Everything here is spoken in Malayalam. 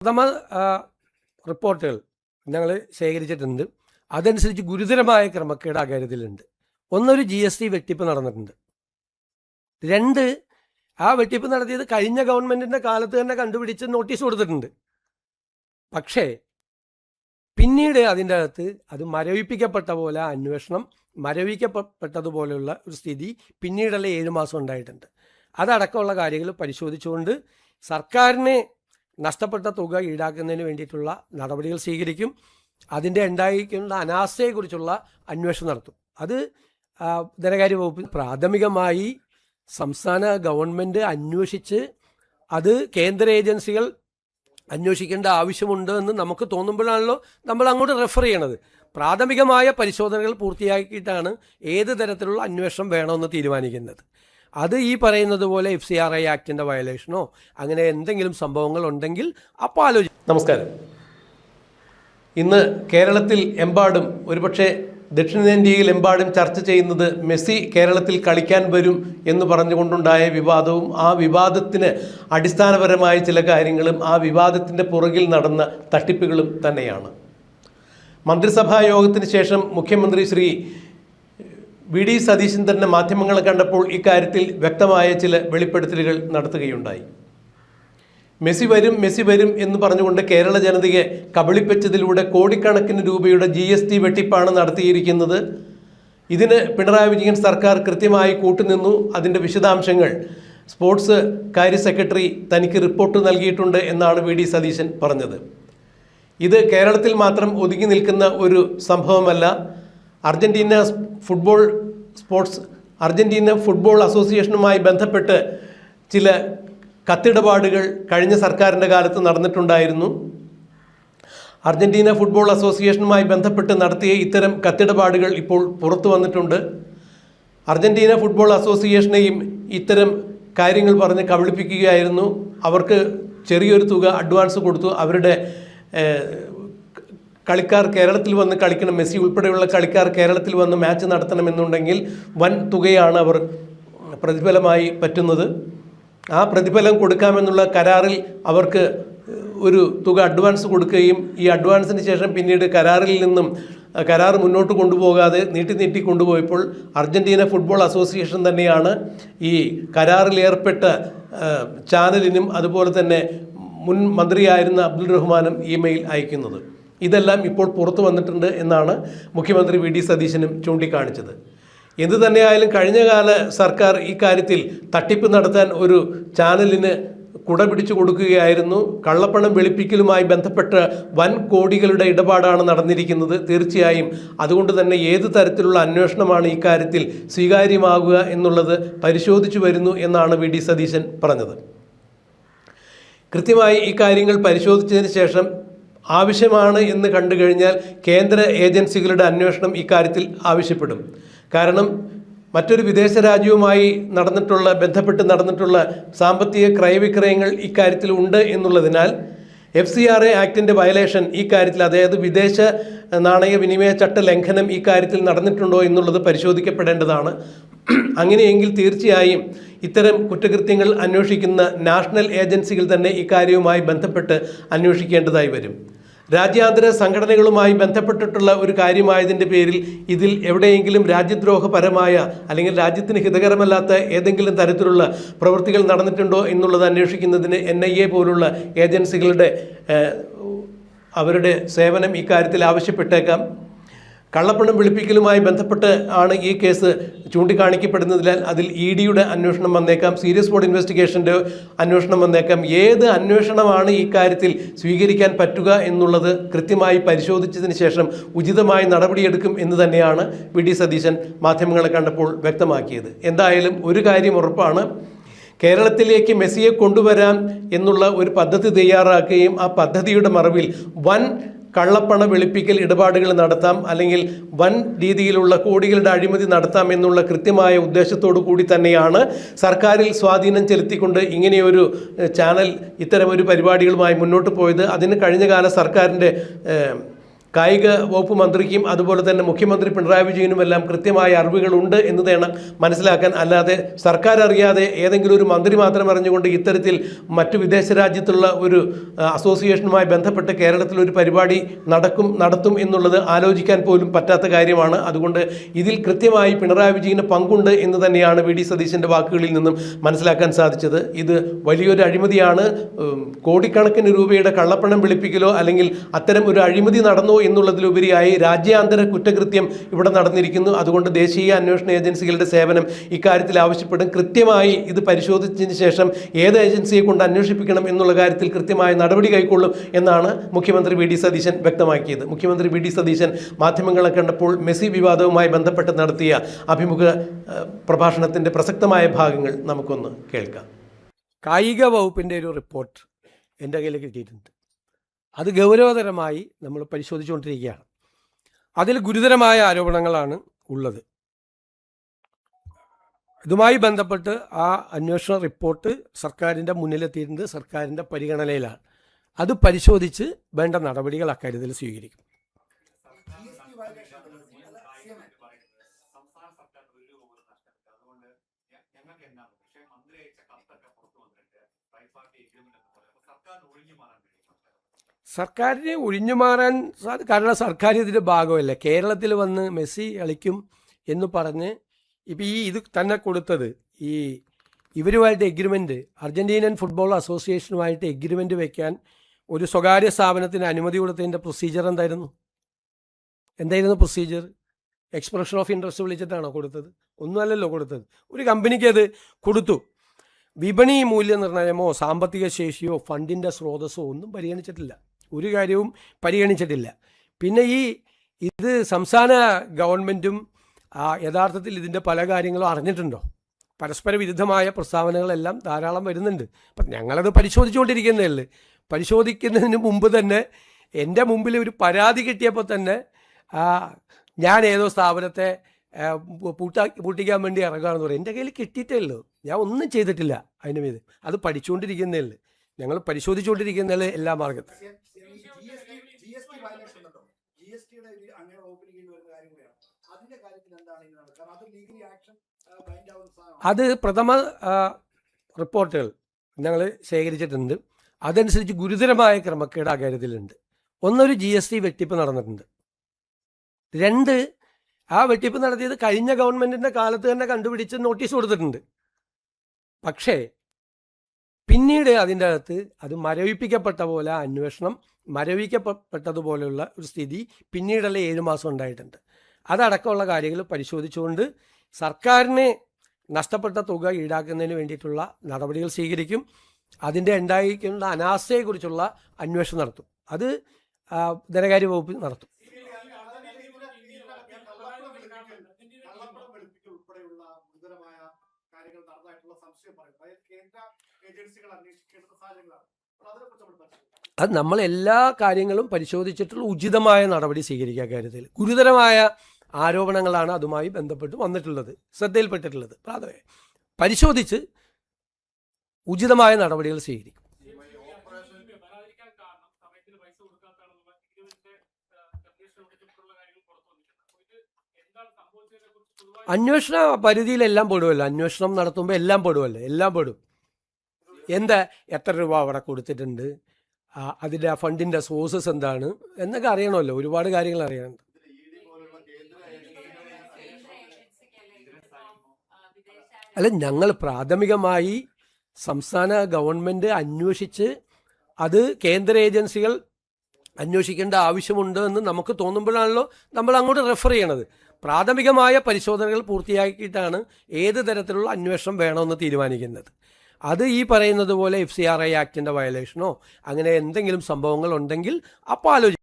പ്രഥമ റിപ്പോർട്ടുകൾ ഞങ്ങൾ ശേഖരിച്ചിട്ടുണ്ട്. അതനുസരിച്ച് ഗുരുതരമായ ക്രമക്കേട് ആ കാര്യത്തിലുണ്ട്. ഒന്നൊരു GST വെട്ടിപ്പ് നടന്നിട്ടുണ്ട്. 2, ആ വെട്ടിപ്പ് നടത്തിയത് കഴിഞ്ഞ ഗവൺമെൻറ്റിൻ്റെ കാലത്ത് തന്നെ കണ്ടുപിടിച്ച് നോട്ടീസ് കൊടുത്തിട്ടുണ്ട്. പക്ഷേ പിന്നീട് അതിൻ്റെ അകത്ത് അത് മരവിപ്പിക്കപ്പെട്ട പോലെ അന്വേഷണം മരവിക്കപ്പെട്ടതുപോലെയുള്ള ഒരു സ്ഥിതി പിന്നീടുള്ള 7 മാസം ഉണ്ടായിട്ടുണ്ട്. അതടക്കമുള്ള കാര്യങ്ങൾ പരിശോധിച്ചുകൊണ്ട് സർക്കാരിന് നഷ്ടപ്പെട്ട തുക ഈടാക്കുന്നതിന് വേണ്ടിയിട്ടുള്ള നടപടികൾ സ്വീകരിക്കും. അതിൻ്റെ ഉണ്ടായിരിക്കുന്ന അനാസ്ഥയെക്കുറിച്ചുള്ള അന്വേഷണം നടത്തും. അത് ധനകാര്യ വകുപ്പ് പ്രാഥമികമായി സംസ്ഥാന ഗവൺമെൻറ് അന്വേഷിച്ച് അത് കേന്ദ്ര ഏജൻസികൾ അന്വേഷിക്കേണ്ട ആവശ്യമുണ്ട് എന്ന് നമുക്ക് തോന്നുമ്പോഴാണല്ലോ നമ്മൾ അങ്ങോട്ട് റെഫർ ചെയ്യണത്. പ്രാഥമികമായ പരിശോധനകൾ പൂർത്തിയാക്കിയിട്ടാണ് ഏത് തരത്തിലുള്ള അന്വേഷണം വേണമെന്ന് തീരുമാനിക്കുന്നത്. അത് ഈ പറയുന്നത് പോലെ FCRI ആക്ടിൻ്റെ വയലേഷനോ അങ്ങനെ എന്തെങ്കിലും സംഭവങ്ങൾ ഉണ്ടെങ്കിൽ അപ്പോൾ ആലോചിക്കും. നമസ്കാരം. ഇന്ന് കേരളത്തിൽ എമ്പാടും ഒരുപക്ഷെ ദക്ഷിണേന്ത്യയിൽ എമ്പാടും ചർച്ച ചെയ്യുന്നത് മെസ്സി കേരളത്തിൽ കളിക്കാൻ വരും എന്ന് പറഞ്ഞുകൊണ്ടുണ്ടായ വിവാദവും ആ വിവാദത്തിന് അടിസ്ഥാനപരമായ ചില കാര്യങ്ങളും ആ വിവാദത്തിൻ്റെ പുറകിൽ നടന്ന തട്ടിപ്പുകളും തന്നെയാണ്. മന്ത്രിസഭാ യോഗത്തിന് ശേഷം മുഖ്യമന്ത്രി ശ്രീ VD സതീശൻ തന്നെ മാധ്യമങ്ങളെ കണ്ടപ്പോൾ ഇക്കാര്യത്തിൽ വ്യക്തമായ ചില വെളിപ്പെടുത്തലുകൾ നടത്തുകയുണ്ടായി. മെസ്സി വരും എന്ന് പറഞ്ഞുകൊണ്ട് കേരള ജനതയെ കബളിപ്പിച്ചതിലൂടെ കോടിക്കണക്കിന് രൂപയുടെ GST വെട്ടിപ്പാണ് നടത്തിയിരിക്കുന്നത്. ഇതിന് പിണറായി വിജയൻ സർക്കാർ കൃത്യമായി കൂട്ടുനിന്നു. അതിൻ്റെ വിശദാംശങ്ങൾ സ്പോർട്സ് കാര്യ സെക്രട്ടറി തനിക്ക് റിപ്പോർട്ട് നൽകിയിട്ടുണ്ട് എന്നാണ് VD സതീശൻ പറഞ്ഞത്. ഇത് കേരളത്തിൽ മാത്രം ഒതുങ്ങി നിൽക്കുന്ന ഒരു സംഭവമല്ല. അർജന്റീന ഫുട്ബോൾ അസോസിയേഷനുമായി ബന്ധപ്പെട്ട് ചില കത്തിടപാടുകൾ കഴിഞ്ഞ സർക്കാരിൻ്റെ കാലത്ത് നടന്നിട്ടുണ്ടായിരുന്നു. അർജന്റീന ഫുട്ബോൾ അസോസിയേഷനുമായി ബന്ധപ്പെട്ട് നടത്തിയ ഇത്തരം കത്തിടപാടുകൾ ഇപ്പോൾ പുറത്തു വന്നിട്ടുണ്ട്. അർജന്റീന ഫുട്ബോൾ അസോസിയേഷനെയും ഇത്തരം കാര്യങ്ങൾ പറഞ്ഞ് കബളിപ്പിക്കുകയായിരുന്നു. അവർക്ക് ചെറിയൊരു തുക അഡ്വാൻസ് കൊടുത്തു. അവരുടെ കളിക്കാർ കേരളത്തിൽ വന്ന് കളിക്കണം, മെസ്സി ഉൾപ്പെടെയുള്ള കളിക്കാർ കേരളത്തിൽ വന്ന് മാച്ച് നടത്തണമെന്നുണ്ടെങ്കിൽ വൻ തുകയാണ് അവർ പ്രതിഫലമായി പറ്റുന്നത്. ആ പ്രതിഫലം കൊടുക്കാമെന്നുള്ള കരാറിൽ അവർക്ക് ഒരു തുക അഡ്വാൻസ് കൊടുക്കുകയും ഈ അഡ്വാൻസിന് ശേഷം പിന്നീട് കരാർ മുന്നോട്ട് കൊണ്ടുപോകാതെ നീട്ടി കൊണ്ടുപോയപ്പോൾ അർജന്റീന ഫുട്ബോൾ അസോസിയേഷൻ തന്നെയാണ് ഈ കരാറിൽ ഏർപ്പെട്ട ചാനലിനും അതുപോലെ തന്നെ മുൻ മന്ത്രിയായിരുന്ന അബ്ദുൾ റഹ്മാനും ഇമെയിൽ അയക്കുന്നത്. ഇതെല്ലാം ഇപ്പോൾ പുറത്തു വന്നിട്ടുണ്ട് എന്നാണ് മുഖ്യമന്ത്രി VD സതീശനും ചൂണ്ടിക്കാണിച്ചത്. എന്തു തന്നെയായാലും കഴിഞ്ഞകാല സർക്കാർ ഈ കാര്യത്തിൽ തട്ടിപ്പ് നടത്താൻ ഒരു ചാനലിന് കുട പിടിച്ചു കൊടുക്കുകയായിരുന്നു. കള്ളപ്പണം വെളുപ്പിക്കലുമായി ബന്ധപ്പെട്ട് വൻ കോടികളുടെ ഇടപാടാണ് നടന്നിരിക്കുന്നത്. തീർച്ചയായും അതുകൊണ്ട് തന്നെ ഏത് തരത്തിലുള്ള അന്വേഷണമാണ് ഈ കാര്യത്തിൽ സ്വീകാര്യമാകുക എന്നുള്ളത് പരിശോധിച്ചു വരുന്നു എന്നാണ് VD സതീശൻ പറഞ്ഞത്. കൃത്യമായി ഈ കാര്യങ്ങൾ പരിശോധിച്ചതിന് ശേഷം ആവശ്യമാണ് എന്ന് കണ്ടു കഴിഞ്ഞാൽ കേന്ദ്ര ഏജൻസികളുടെ അന്വേഷണം ഇക്കാര്യത്തിൽ ആവശ്യപ്പെടും. കാരണം മറ്റൊരു വിദേശ രാജ്യവുമായി ബന്ധപ്പെട്ട് നടന്നിട്ടുള്ള സാമ്പത്തിക ക്രയവിക്രയങ്ങൾ ഇക്കാര്യത്തിൽ ഉണ്ട് എന്നുള്ളതിനാൽ FCRI ആക്ടിൻ്റെ വയലേഷൻ ഈ കാര്യത്തിൽ, അതായത് വിദേശ നാണയ വിനിമയ ചട്ട ലംഘനം ഈ കാര്യത്തിൽ നടന്നിട്ടുണ്ടോ എന്നുള്ളത് പരിശോധിക്കപ്പെടേണ്ടതാണ്. അങ്ങനെയെങ്കിൽ തീർച്ചയായും ഇത്തരം കുറ്റകൃത്യങ്ങൾ അന്വേഷിക്കുന്ന നാഷണൽ ഏജൻസികൾ തന്നെ ഇക്കാര്യവുമായി ബന്ധപ്പെട്ട് അന്വേഷിക്കേണ്ടതായി വരും. രാജ്യാന്തര സംഘടനകളുമായി ബന്ധപ്പെട്ടിട്ടുള്ള ഒരു കാര്യമായതിൻ്റെ പേരിൽ ഇതിൽ എവിടെയെങ്കിലും രാജ്യദ്രോഹപരമായ അല്ലെങ്കിൽ രാജ്യത്തിന് ഹിതകരമല്ലാത്ത ഏതെങ്കിലും തരത്തിലുള്ള പ്രവൃത്തികൾ നടന്നിട്ടുണ്ടോ എന്നുള്ളത് അന്വേഷിക്കുന്നതിന് NIA പോലുള്ള ഏജൻസികളുടെ അവരുടെ സേവനം ഇക്കാര്യത്തിൽ ആവശ്യപ്പെട്ടേക്കാം. കള്ളപ്പണം വെളുപ്പിക്കലുമായി ബന്ധപ്പെട്ട് ആണ് ഈ കേസ് ചൂണ്ടിക്കാണിക്കപ്പെടുന്നതിനാൽ അതിൽ EDയുടെ അന്വേഷണം വന്നേക്കാം, സീരിയസ് ഫ്രോഡ് ഇൻവെസ്റ്റിഗേഷൻ്റെ അന്വേഷണം വന്നേക്കാം. ഏത് അന്വേഷണമാണ് ഈ കാര്യത്തിൽ സ്വീകരിക്കാൻ പറ്റുക എന്നുള്ളത് കൃത്യമായി പരിശോധിച്ചതിന് ശേഷം ഉചിതമായ നടപടിയെടുക്കും എന്ന് തന്നെയാണ് VD സതീശൻ മാധ്യമങ്ങളെ കണ്ടപ്പോൾ വ്യക്തമാക്കിയത്. എന്തായാലും ഒരു കാര്യം ഉറപ്പാണ്, കേരളത്തിലേക്ക് മെസ്സിയെ കൊണ്ടുവരാം എന്നുള്ള ഒരു പദ്ധതി തയ്യാറാക്കുകയും ആ പദ്ധതിയുടെ മറവിൽ വൻ കള്ളപ്പണ വെളുപ്പിക്കൽ ഇടപാടുകൾ നടത്താം, അല്ലെങ്കിൽ വൻ രീതിയിലുള്ള കോടികളുടെ അഴിമതി നടത്താം എന്നുള്ള കൃത്യമായ ഉദ്ദേശത്തോടു കൂടി തന്നെയാണ് സർക്കാരിൽ സ്വാധീനം ചെലുത്തിക്കൊണ്ട് ഇങ്ങനെയൊരു ചാനൽ ഇത്തരമൊരു പരിപാടികളുമായി മുന്നോട്ട് പോയത്. അതിന് കഴിഞ്ഞകാല സർക്കാരിൻ്റെ കായിക വകുപ്പ് മന്ത്രിക്കും അതുപോലെ തന്നെ മുഖ്യമന്ത്രി പിണറായി വിജയനുമെല്ലാം കൃത്യമായ അറിവുകളുണ്ട് എന്ന് വേണം മനസ്സിലാക്കാൻ. അല്ലാതെ സർക്കാർ അറിയാതെ ഏതെങ്കിലും ഒരു മന്ത്രി മാത്രം അറിഞ്ഞുകൊണ്ട് ഇത്തരത്തിൽ മറ്റു വിദേശ രാജ്യത്തുള്ള ഒരു അസോസിയേഷനുമായി ബന്ധപ്പെട്ട് കേരളത്തിൽ ഒരു പരിപാടി നടത്തും എന്നുള്ളത് ആലോചിക്കാൻ പോലും പറ്റാത്ത കാര്യമാണ്. അതുകൊണ്ട് ഇതിൽ കൃത്യമായി പിണറായി വിജയന് പങ്കുണ്ട് എന്ന് തന്നെയാണ് വി ഡി സതീശൻ്റെ വാക്കുകളിൽ നിന്നും മനസ്സിലാക്കാൻ സാധിച്ചത്. ഇത് വലിയൊരു അഴിമതിയാണ്. കോടിക്കണക്കിന് രൂപയുടെ കള്ളപ്പണം വെളുപ്പിക്കലോ അല്ലെങ്കിൽ അത്തരം ഒരു അഴിമതി നടന്നോ എന്നുള്ളതിലുപരിയായി രാജ്യാന്തര കുറ്റകൃത്യം ഇവിടെ നടന്നിരിക്കുന്നു. അതുകൊണ്ട് ദേശീയ അന്വേഷണ ഏജൻസികളുടെ സേവനം ഇക്കാര്യത്തിൽ ആവശ്യപ്പെടും. കൃത്യമായി ഇത് പരിശോധിച്ചതിന് ശേഷം ഏത് ഏജൻസിയെ കൊണ്ട് അന്വേഷിപ്പിക്കണം എന്നുള്ള കാര്യത്തിൽ കൃത്യമായ നടപടി കൈക്കൊള്ളും എന്നാണ് മുഖ്യമന്ത്രി വി ഡി സതീശൻ വ്യക്തമാക്കിയത്. മുഖ്യമന്ത്രി വി ഡി സതീശൻ മാധ്യമങ്ങളെ കണ്ടപ്പോൾ മെസ്സി വിവാദവുമായി ബന്ധപ്പെട്ട് നടത്തിയ അഭിമുഖ പ്രഭാഷണത്തിൻ്റെ പ്രസക്തമായ ഭാഗങ്ങൾ നമുക്കൊന്ന് കേൾക്കാം. കായിക വകുപ്പിൻ്റെ ഒരു റിപ്പോർട്ട് എൻ്റെ കയ്യിൽ കിട്ടിയിട്ടുണ്ട്. അത് ഗൗരവതരമായി നമ്മൾ പരിശോധിച്ചുകൊണ്ടിരിക്കുകയാണ്. അതിൽ ഗുരുതരമായ ആരോപണങ്ങളാണ് ഉള്ളത്. ഇതുമായി ബന്ധപ്പെട്ട് ആ അന്വേഷണ റിപ്പോർട്ട് സർക്കാരിൻ്റെ മുന്നിലെത്തിയിട്ടുണ്ട്, സർക്കാരിൻ്റെ പരിഗണനയിലാണ്. അത് പരിശോധിച്ച് വേണ്ട നടപടികൾ അക്കാര്യത്തിൽ സ്വീകരിക്കും. സർക്കാരിനെ ഒഴിഞ്ഞു മാറാൻ കാരണം സർക്കാർ ഇതിൻ്റെ ഭാഗമല്ല. കേരളത്തിൽ വന്ന് മെസ്സി കളിക്കും എന്ന് പറഞ്ഞ് ഇപ്പം ഇത് തന്നെ കൊടുത്തത് ഇവരുമായിട്ട് എഗ്രിമെൻറ്റ്, അർജൻറ്റീനൻ ഫുട്ബോൾ അസോസിയേഷനുമായിട്ട് എഗ്രിമെൻറ്റ് വയ്ക്കാൻ ഒരു സ്വകാര്യ സ്ഥാപനത്തിന് അനുമതി കൊടുത്തതിൻ്റെ പ്രൊസീജിയർ എന്തായിരുന്നു പ്രൊസീജിയർ? എക്സ്പ്രഷൻ ഓഫ് ഇൻട്രസ്റ്റ് വിളിച്ചിട്ടാണോ കൊടുത്തത്? ഒന്നുമല്ലല്ലോ കൊടുത്തത്. ഒരു കമ്പനിക്ക് അത് കൊടുത്തു. വിപണി മൂല്യനിർണ്ണയമോ സാമ്പത്തിക ശേഷിയോ ഫണ്ടിൻ്റെ സ്രോതസ്സോ ഒന്നും പരിഗണിച്ചിട്ടില്ല. ഒരു കാര്യവും പരിഗണിച്ചിട്ടില്ല. പിന്നെ ഇത് സംസ്ഥാന ഗവൺമെൻറ്റും യഥാർത്ഥത്തിൽ ഇതിൻ്റെ പല കാര്യങ്ങളും അറിഞ്ഞിട്ടുണ്ടോ? പരസ്പര വിരുദ്ധമായ പ്രസ്താവനകളെല്ലാം ധാരാളം വരുന്നുണ്ട്. അപ്പം ഞങ്ങളത് പരിശോധിച്ചുകൊണ്ടിരിക്കുന്നതല്ലേ. പരിശോധിക്കുന്നതിന് മുമ്പ് തന്നെ എൻ്റെ മുമ്പിൽ ഒരു പരാതി കിട്ടിയപ്പോൾ തന്നെ ഞാൻ ഏതോ സ്ഥാപനത്തെ പൂട്ടിക്കാൻ വേണ്ടി ഇറങ്ങുകയാണെന്ന് പറയും. എൻ്റെ കയ്യിൽ കിട്ടിയിട്ടേ ഉള്ളൂ, ഞാൻ ഒന്നും ചെയ്തിട്ടില്ല അതിന് മീത്. അത് പഠിച്ചുകൊണ്ടിരിക്കുന്നതല്ലേ, ഞങ്ങൾ പരിശോധിച്ചുകൊണ്ടിരിക്കുന്നതല്ലേ എല്ലാ മാർഗത്തും. അത് പ്രഥമ റിപ്പോർട്ടുകൾ ഞങ്ങൾ ശേഖരിച്ചിട്ടുണ്ട്. അതനുസരിച്ച് ഗുരുതരമായ ക്രമക്കേട് അക്കാര്യത്തിലുണ്ട്. ഒന്നൊരു GST വെട്ടിപ്പ് നടന്നിട്ടുണ്ട്. 2 ആ വെട്ടിപ്പ് നടത്തിയത് കഴിഞ്ഞ ഗവൺമെൻറ്റിൻ്റെ കാലത്ത് തന്നെ കണ്ടുപിടിച്ച് നോട്ടീസ് കൊടുത്തിട്ടുണ്ട്. പക്ഷേ പിന്നീട് അതിൻ്റെ അകത്ത് അത് മരവിപ്പിക്കപ്പെട്ട പോലെ അന്വേഷണം മരവിക്കപ്പെട്ടതുപോലെയുള്ള ഒരു സ്ഥിതി പിന്നീടുള്ള 7 മാസം ഉണ്ടായിട്ടുണ്ട്. അതടക്കമുള്ള കാര്യങ്ങൾ പരിശോധിച്ചുകൊണ്ട് സർക്കാരിന് നഷ്ടപ്പെട്ട തുക ഈടാക്കുന്നതിന് വേണ്ടിയിട്ടുള്ള നടപടികൾ സ്വീകരിക്കും. അതിൻ്റെ ഉണ്ടായിരിക്കുന്ന അനാസ്ഥയെക്കുറിച്ചുള്ള അന്വേഷണം നടത്തും. അത് ധനകാര്യ വകുപ്പ് നടത്തും. അത് നമ്മൾ എല്ലാ കാര്യങ്ങളും പരിശോധിച്ചിട്ടുള്ള ഉചിതമായ നടപടി സ്വീകരിക്കുക. കാര്യത്തിൽ ഗുരുതരമായ ആരോപണങ്ങളാണ് അതുമായി ബന്ധപ്പെട്ട് വന്നിട്ടുള്ളത്, ശ്രദ്ധയിൽപ്പെട്ടിട്ടുള്ളത്. പ്രാഥമിക പരിശോധിച്ച് ഉചിതമായ നടപടികൾ സ്വീകരിക്കും. അന്വേഷണ പരിധിയിലെല്ലാം പെടുമല്ലോ. അന്വേഷണം നടത്തുമ്പോൾ എല്ലാം പെടുമല്ലോ, എല്ലാം പെടും. എത്ര രൂപ അവിടെ കൊടുത്തിട്ടുണ്ട്, അതിൻ്റെ ആ ഫണ്ടിൻ്റെ സോഴ്സസ് എന്താണ് എന്നൊക്കെ അറിയണമല്ലോ. ഒരുപാട് കാര്യങ്ങൾ അറിയാനുണ്ട്. അല്ല, ഞങ്ങൾ പ്രാഥമികമായി സംസ്ഥാന ഗവൺമെൻറ് അന്വേഷിച്ച് അത് കേന്ദ്ര ഏജൻസികൾ അന്വേഷിക്കേണ്ട ആവശ്യമുണ്ട് എന്ന് നമുക്ക് തോന്നുമ്പോഴാണല്ലോ നമ്മൾ അങ്ങോട്ട് റെഫർ ചെയ്യണത്. പ്രാഥമികമായ പരിശോധനകൾ പൂർത്തിയാക്കിയിട്ടാണ് ഏത് തരത്തിലുള്ള അന്വേഷണം വേണമെന്ന് തീരുമാനിക്കുന്നത്. അത് ഈ പറയുന്നത് പോലെ FCRI ആക്ടിൻ്റെ വയലേഷനോ അങ്ങനെ എന്തെങ്കിലും സംഭവങ്ങൾ ഉണ്ടെങ്കിൽ അപ്പോൾ ആലോചിക്കും.